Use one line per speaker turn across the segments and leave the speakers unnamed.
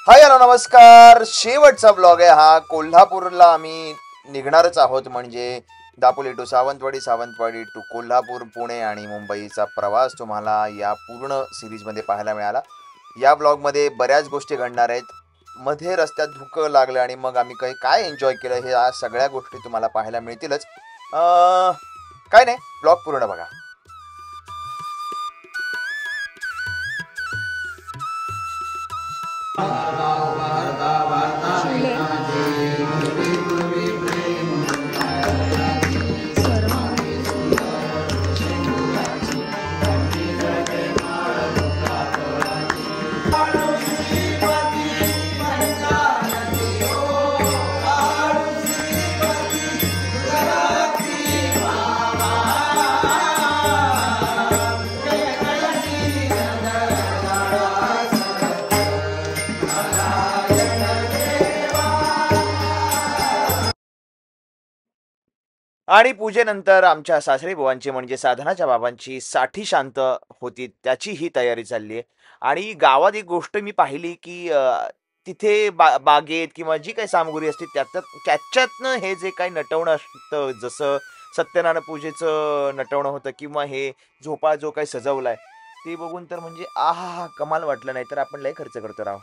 Hi hello नमस्कार. शेवटचा blog आहे हा. कोल्हापूरला आम्ही निघणारच आहोत, म्हणजे दापोली टू सावंतवाडी, सावंतवाडी टू कोल्हापूर, पुणे आणि मुंबईचा प्रवास तुम्हाला या पूर्ण सिरीजमध्ये पाहायला मिळाला. या ब्लॉगमध्ये बऱ्याच गोष्टी घडणार आहेत. मध्ये रस्त्यात धुकं लागलं आणि मग आम्ही काय एन्जॉय केलं हे या सगळ्या गोष्टी तुम्हाला पाहायला मिळतीलच. काय नाही, ब्लॉग पूर्ण बघा. आणि पूजेनंतर आमच्या सासरी बुवांची म्हणजे साधनाच्या बाबांची साठी शांत होती, त्याची ही तयारी चालली आहे. आणि गावात एक गोष्ट मी पाहिली की तिथे बागेत किंवा जी काही सामग्री असते त्याच्यातनं हे जे काही नटवणं असतं, जसं सत्यनारायण पूजेचं नटवणं होतं किंवा हे झोपाळा जो काही सजवलाय ते बघून तर म्हणजे आहा कमाल वाटलं. नाही तर आपण लय खर्च करतो राव.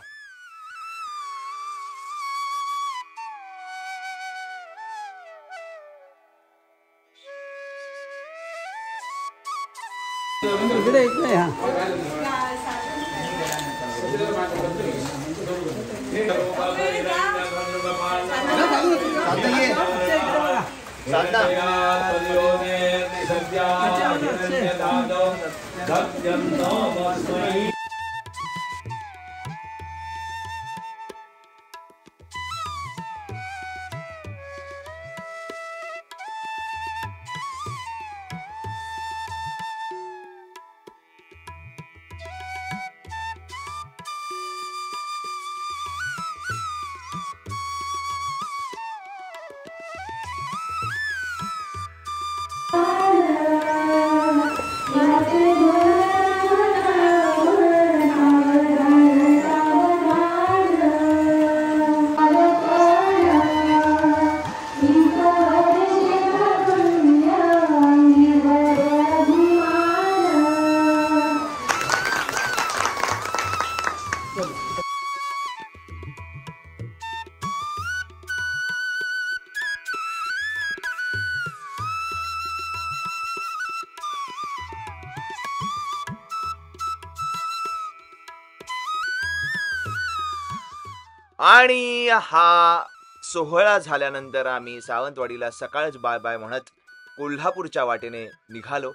आणि हा सोहळा झाल्यानंतर आम्ही सावंतवाडीला सकाळच बाय बाय म्हणत कोल्हापूरच्या वाटेने निघालो.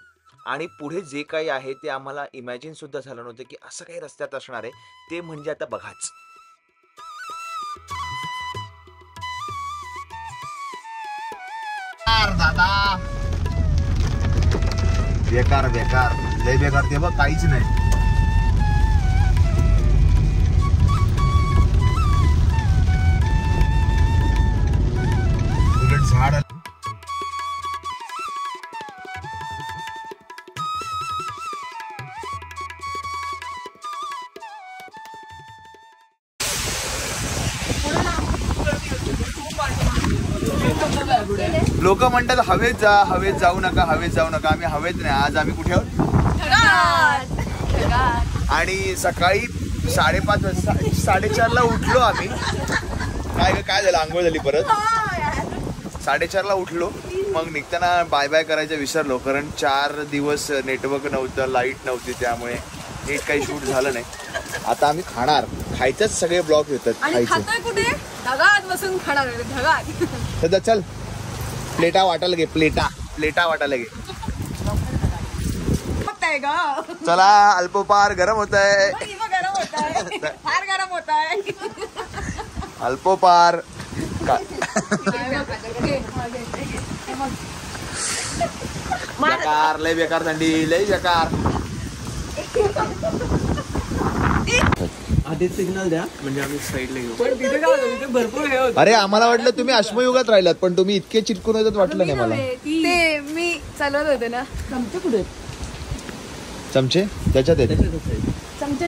आणि पुढे जे काही आहे ते आम्हाला इमॅजिन सुद्धा झालं नव्हतं की असं काही रस्त्यात असणार आहे. ते म्हणजे आता बघाच. दादा बेकार बेकार लय बेकार ते बघ, काहीच नाही. झाड लोक म्हणतात हवेत जा, हवेत जाऊ नका, हवेत जाऊ नका. आम्ही हवेत नाही. आज आम्ही कुठे आहोत? आणि सकाळी 5:30 4:30ला उठलो आम्ही. काय झालं, आंघोळ झाली परत. 4:30ला उठलो. मग निघताना बाय बाय करायचं विसरलो, कारण 4 दिवस नेटवर्क नव्हतं, लाईट नव्हती, त्यामुळे नीट काही शूट झालं नाही. आता आम्ही खाणार, खायचंच सगळे ब्लॉग येतात. खायचं
कुठे ढगात बसून खाणार, ढगात.
तर चल प्लेटा वाटायला घे, प्लेटा वाटायला घे. चला अल्पोपार गरम होत आहे,
फार गरम होत आहे.
अल्पोपार बेकार, लय बेकार थंडी, लय बेकार.
आधीच सिग्नल द्या म्हणजे आम्ही साईडला घेऊ. पण तिथे भरपूर हे होतं.
अरे आम्हाला वाटलं तुम्ही अश्मयुगात राहिलात, पण तुम्ही इतके चिटकून येतात वाटलं नाही मला.
ते मी चालवत होते ना. चमचे कुठे?
चमचे त्याच्यात आहेत.
चमचे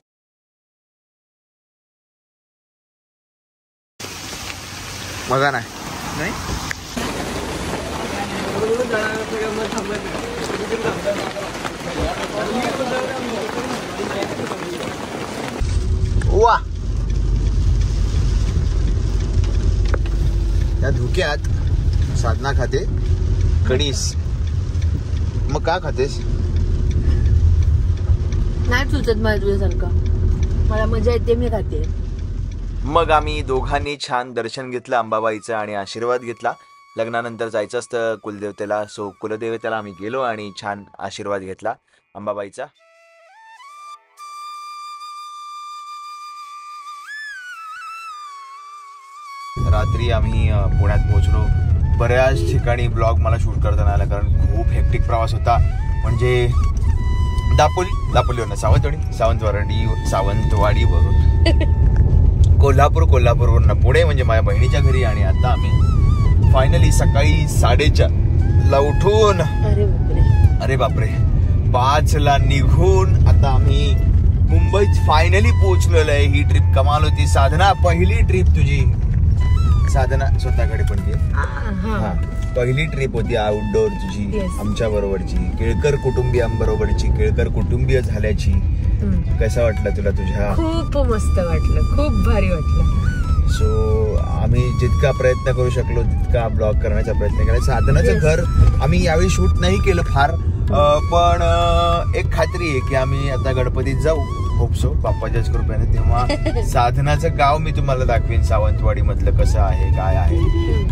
मजा नाही. वा या धुक्यात साधना खाते कणीस. मग का खातेस?
नाही सुचत मला तुझ्यासारखं. मला मजा येते मी खाते.
मग आम्ही दोघांनी छान दर्शन घेतलं अंबाबाईचं आणि आशीर्वाद घेतला. लग्नानंतर जायचं असतं कुलदेवतेला, सो कुलदेवतेला आम्ही गेलो आणि छान आशीर्वाद घेतला अंबाबाईचा. रात्री आम्ही पुण्यात पोहोचलो. बऱ्याच ठिकाणी ब्लॉग मला शूट करता नाही आला कारण खूप हेक्टिक प्रवास होता. म्हणजे दापोलीवरून सावंतवाडीवरून कोल्हापूरवरून पुणे म्हणजे माझ्या बहिणीच्या घरी. आणि आता आम्ही फायनली सकाळी 4:30ला उठून अरे बापरे 5ला निघून आता आम्ही मुंबईत फायनली पोहोचलेलो आहे. ही ट्रिप कमाल होती. साधना पहिली ट्रिप तुझी. साधना स्वतःकडे पण पहिली ट्रिप होती आउटडोर तुझी आमच्या बरोबरची, केळकर कुटुंबियांबरोबरची, केळकर कुटुंबीय झाल्याची. कसं वाटलं तुला तुझ्या?
खूप मस्त वाटलं, खूप भारी वाटलं.
सो आम्ही जितका प्रयत्न करू शकलो तितका ब्लॉग करण्याचा प्रयत्न केला. साधनाचं घर आम्ही यावेळी शूट नाही केलं फार, पण एक खात्री आहे की आम्ही आता गणपतीत जाऊ होप सो बाप्पाच्याच कृपेने. तेव्हा साधनाचं गाव मी तुम्हाला दाखवेन सावंतवाडी मधलं कसं आहे काय आहे.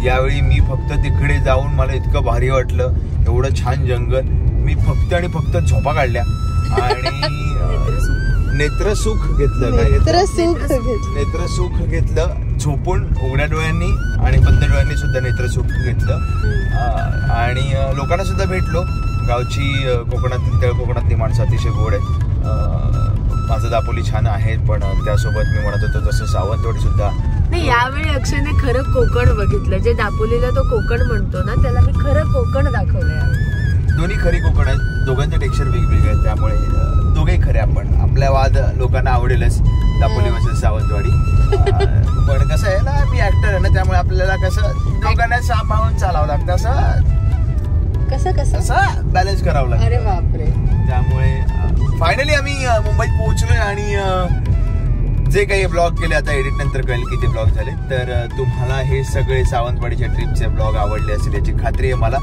यावेळी मी फक्त तिकडे जाऊन मला इतकं भारी वाटलं. एवढं छान जंगल. मी फक्त आणि फक्त झोपा काढल्या आणि नेत्रसुख घेतलं. नेत्रसुख घेतलं झोपून उघड्या डोळ्यांनी आणि बंद डोळ्यांनी सुद्धा नेत्रसुख घेतलं. आणि लोकांना सुद्धा भेटलो. गावची कोकणातली माणसं अतिशय गोड आहे. माझं दापोली छान आहे पण त्यासोबत मी म्हणत होतो तसं सावंतवाडी सुद्धा.
नाही यावेळी अक्षयने खरं कोकण बघितलं. जे दापोलीला तो कोकण म्हणतो ना त्याला मी खरं कोकण दाखवलंय.
दोन्ही खरी कोकण आहेत. दोघांचे टेक्स्चर वेगवेगळे आहेत त्यामुळे दोघेही खरे. आपण आपल्या वाद लोकांना आवडेलच दापोली वर्सेस सावंतवाडी. पण कसं आहे ना मी ऍक्टर आहे ना त्यामुळे आपल्याला कसं दोघांना सांभाळून चालावं लागतं. असं बॅलन्स करावं लागतं.
अरे बापरे.
त्यामुळे फायनली आम्ही मुंबईत पोहोचलोय आणि जे काही ब्लॉग केले आता एडिट नंतर कळेल किती ब्लॉग झाले. तर तुम्हाला हे सगळे सावंतवाडीच्या ट्रिपचे ब्लॉग आवडले असेल याची खात्री आहे मला.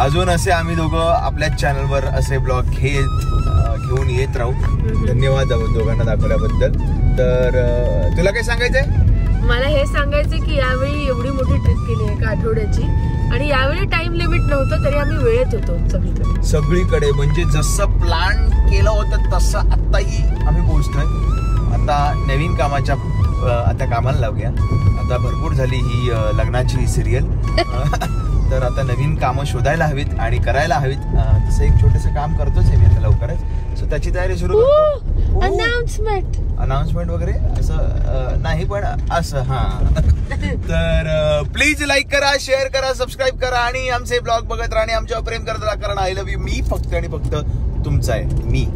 अजून असे आम्ही दोघं आपल्याच चॅनलवर असे ब्लॉग घेऊन येत राहू. धन्यवाद दोघांना दाखवल्याबद्दल. तर तुला काय सांगायचंय?
मला हे सांगायचं की यावेळी एवढी मोठी ट्रिप केली एका आठवड्याची आणि यावेळी टाइम लिमिट नव्हतं तरी आम्ही वेळेत होतो सगळीकडे. म्हणजे जसं प्लॅन केलं होतं तसं आताही आम्ही पोहोचतोय. आता नवीन कामाच्या आता कामाला लावूया. आता भरपूर झाली ही लग्नाची सिरियल. तर आता नवीन कामं शोधायला हवीत आणि करायला हवीत. तसं एक छोटंसं काम करतोच आहे मी आता लवकरच. सो त्याची तयारी सुरू करतो. अनाउन्समेंट वगैरे असं नाही पण असं तर प्लीज लाईक करा, शेअर करा, सबस्क्राईब करा आणि आमचे ब्लॉग बघत राहा आणि आमच्यावर प्रेम करत राहा. कारण आय लव्ह यू. मी फक्त आणि फक्त तुमचा आहे. मी